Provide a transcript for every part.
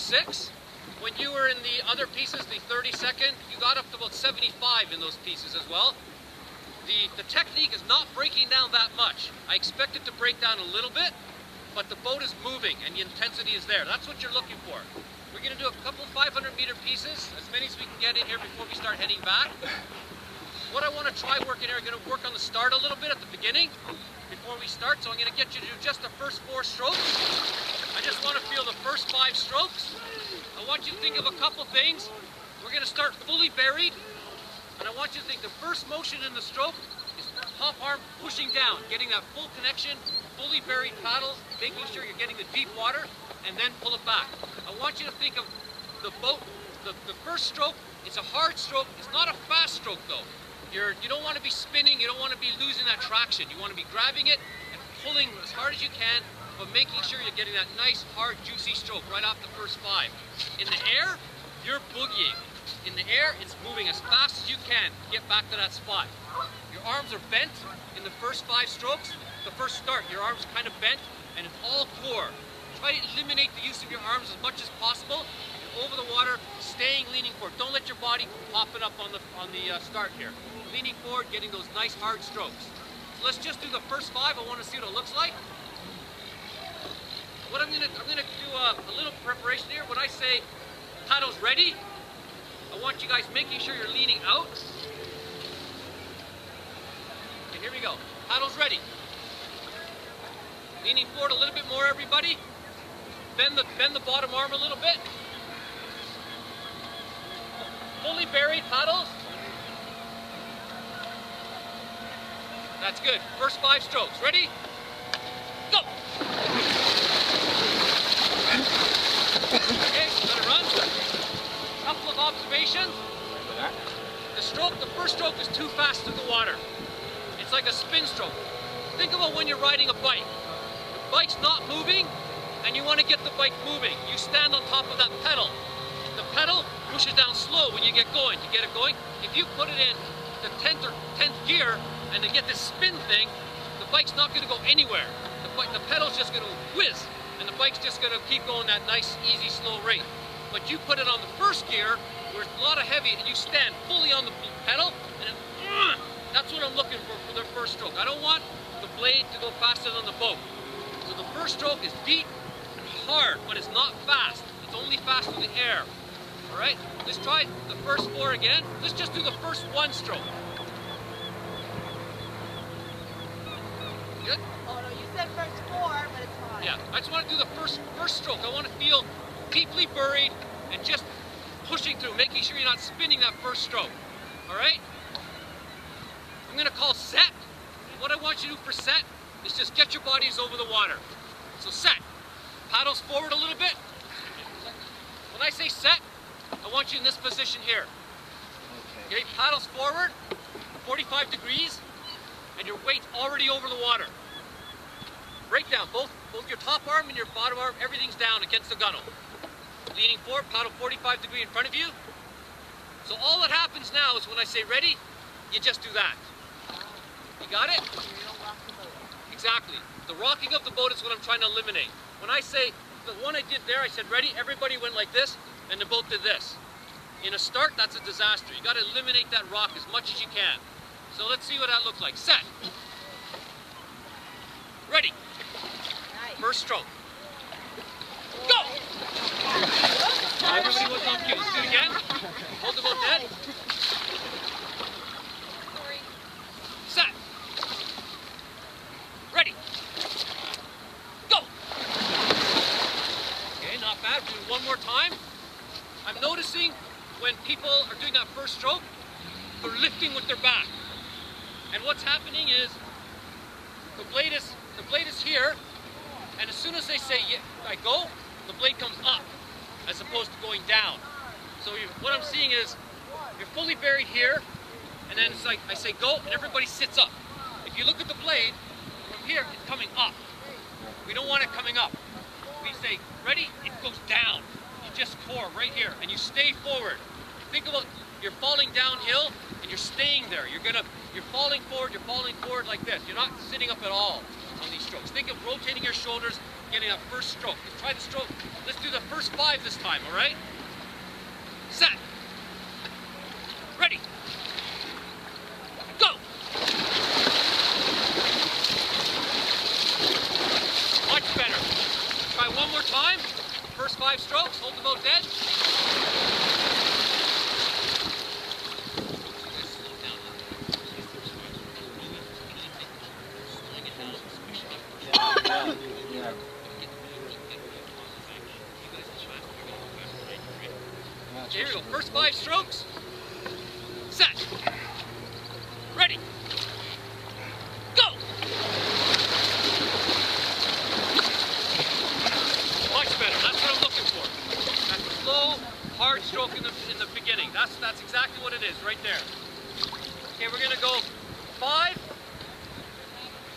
6. When you were in the other pieces, the 32nd, you got up to about 75 in those pieces as well. The technique is not breaking down that much. I expect it to break down a little bit, but the boat is moving and the intensity is there. That's what you're looking for. We're going to do a couple 500-meter pieces, as many as we can get in here before we start heading back. What I want to try working here, I'm going to work on the start a little bit at the beginning before we start. So I'm going to get you to do just the first 4 strokes. I just want to feel the first 5 strokes. I want you to think of a couple things. We're going to start fully buried. And I want you to think the first motion in the stroke is top arm pushing down, getting that full connection, fully buried paddles, making sure you're getting the deep water, and then pull it back. I want you to think of the boat, the first stroke, it's a hard stroke. It's not a fast stroke though. You don't want to be spinning, you don't want to be losing that traction. You want to be grabbing it and pulling as hard as you can, but making sure you're getting that nice, hard, juicy stroke right off the first 5. In the air, you're boogieing. In the air, it's moving as fast as you can to get back to that spot. Your arms are bent in the first 5 strokes. The first start, your arms kind of bent, and it's all core. Try to eliminate the use of your arms as much as possible. You're over the water, staying leaning forward. Don't let your body pop it up on the start here. Leaning forward, getting those nice hard strokes. So let's just do the first 5. I want to see what it looks like. What I'm gonna do a little preparation here. When I say paddles ready, I want you guys making sure you're leaning out. Okay, here we go. Paddles ready. Leaning forward a little bit more, everybody. Bend the bottom arm a little bit. Fully buried paddles. That's good. First 5 strokes. Ready? Go! Okay, let it run. Couple of observations. The first stroke is too fast through the water. It's like a spin stroke. Think about when you're riding a bike. The bike's not moving, and you want to get the bike moving. You stand on top of that pedal. The pedal pushes down slow when you get going. To get it going, if you put it in the 10th gear and then get this spin thing, the bike's not going to go anywhere. The pedal's just going to whiz, and the bike's just going to keep going that nice, easy, slow rate. But you put it on the first gear, where it's a lot of heavy, and you stand fully on the pedal, and that's what I'm looking for the first stroke. I don't want the blade to go faster than the boat. So the first stroke is deep and hard, but it's not fast. It's only fast in the air. All right, let's try the first 4 again. Let's just do the first 1 stroke. Good? Oh no, you said first 4, but it's fine. Yeah, I just want to do the first stroke. I want to feel deeply buried and just pushing through, making sure you're not spinning that first stroke. All right? I'm going to call set. What I want you to do for set is just get your bodies over the water. So set. Paddles forward a little bit. When I say set, I want you in this position here. Okay, paddles forward, 45 degrees, and your weight's already over the water. Break down, both your top arm and your bottom arm, everything's down against the gunnel. Leaning forward, paddle 45 degrees in front of you. So all that happens now is when I say ready, you just do that. You got it? Exactly. The rocking of the boat is what I'm trying to eliminate. When I say, the one I did there, I said ready, everybody went like this, and the boat did this. In a start, that's a disaster. You got to eliminate that rock as much as you can. So let's see what that looks like. Set. Ready. First stroke. Go! Everybody was on cue. Let's do it again. Hold the boat dead. Set. Ready. Go! Okay, not bad. We'll do one more time. I'm noticing when people are doing that first stroke, they're lifting with their back. And what's happening is the blade is here, and as soon as they say yeah, I go, the blade comes up as opposed to going down. So what I'm seeing is you're fully buried here, and then it's like I say go, and everybody sits up. If you look at the blade, from here it's coming up. We don't want it coming up. We say ready, it goes down. You just core right here, and you stay forward. Think about you're falling downhill, and you're staying there. You're falling forward like this. You're not sitting up at all on these strokes. Think of rotating your shoulders, getting a first stroke. Let's try the stroke. Let's do the first 5 this time, all right? Set. Ready. Go. Much better. Try one more time. First 5 strokes, hold the boat dead. Here we go. First 5 strokes. Set. Ready. Go. Much better. That's what I'm looking for. That's a slow, hard stroke in the beginning. That's exactly what it is right there. Okay, we're gonna go 5.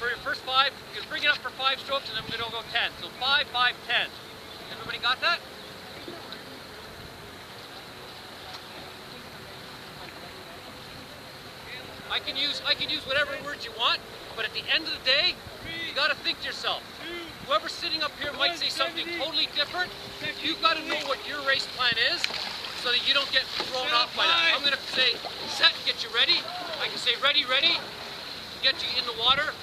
For your first 5, you're gonna bring it up for 5 strokes, and then we're gonna go 10. So 5, 5, 10. Everybody got that? I can use whatever words you want, but at the end of the day, you got to think to yourself. Whoever's sitting up here might say something totally different. You've got to know what your race plan is, so that you don't get thrown off by that. I'm going to say set, get you ready. I can say ready, ready, get you in the water.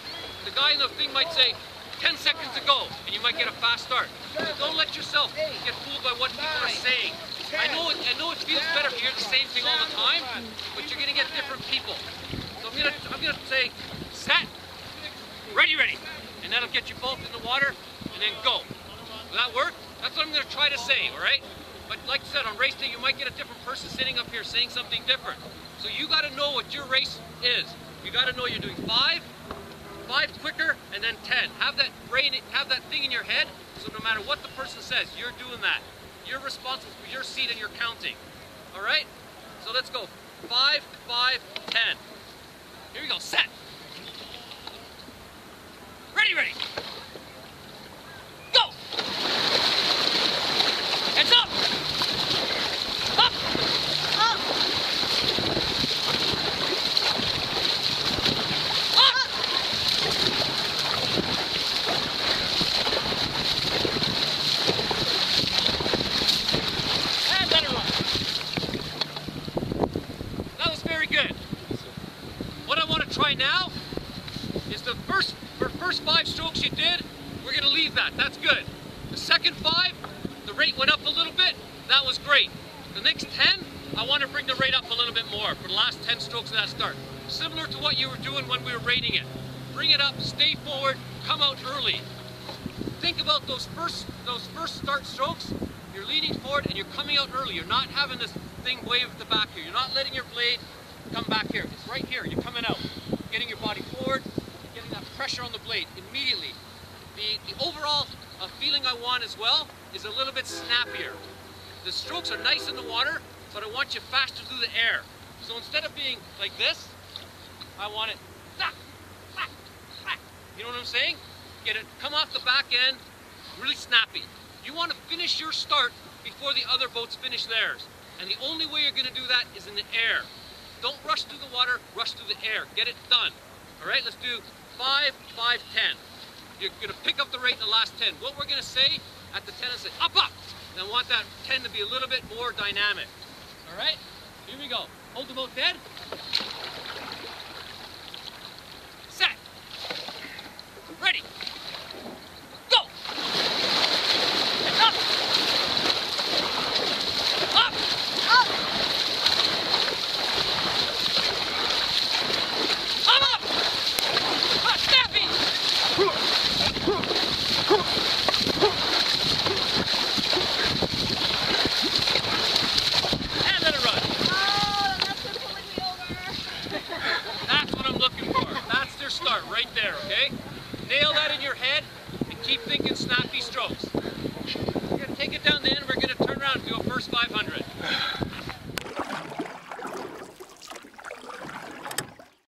The guy in the thing might say 10 seconds to go, and you might get a fast start. Don't let yourself get fooled by what people are saying. I know it feels better to hear the same thing all the time, but you're going to get different people. So I'm gonna say set, ready, ready, and that'll get you both in the water, and then go. Will that work? That's what I'm gonna try to say, all right? But like I said, on race day, you might get a different person sitting up here saying something different. So you got to know what your race is. You got to know you're doing 5 quicker, and then 10. Have that thing in your head, so no matter what the person says, you're doing that. You're responsible for your seat and you're counting. All right? So let's go. 5, 5, 10. Here we go. Set. Ready, ready. Go. Heads up. Up. Up. Up. And let it run. That was very good. What I want to try now is the first 5 strokes you did, we're going to leave that. That's good. The second 5, the rate went up a little bit. That was great. The next 10, I want to bring the rate up a little bit more for the last 10 strokes of that start. Similar to what you were doing when we were rating it. Bring it up, stay forward, come out early. Think about those first start strokes. You're leaning forward and you're coming out early. You're not having this thing wave at the back here. You're not letting your blade come back here. It's right here. You're coming out. Getting your body forward, getting that pressure on the blade immediately. The overall feeling I want as well is a little bit snappier. The strokes are nice in the water, but I want you faster through the air. So instead of being like this, I want it, you know what I'm saying? Get it, come off the back end, really snappy. You want to finish your start before the other boats finish theirs. And the only way you're going to do that is in the air. Don't rush through the water, rush through the air. Get it done. All right, let's do 5, 5, 10. You're going to pick up the rate in the last 10. What we're going to say at the 10 is say, up, up. And I want that 10 to be a little bit more dynamic. All right, here we go. Hold the boat dead. Set. Ready. Go. And up. Up. Up. Up. Up. Snappy. And let it run. Oh, that's what's pulling me over. That's what I'm looking for. That's their start right there, okay? Nail that in your head and keep thinking snappy strokes. We're going to take it down the end. We're going to turn around and do a first 500.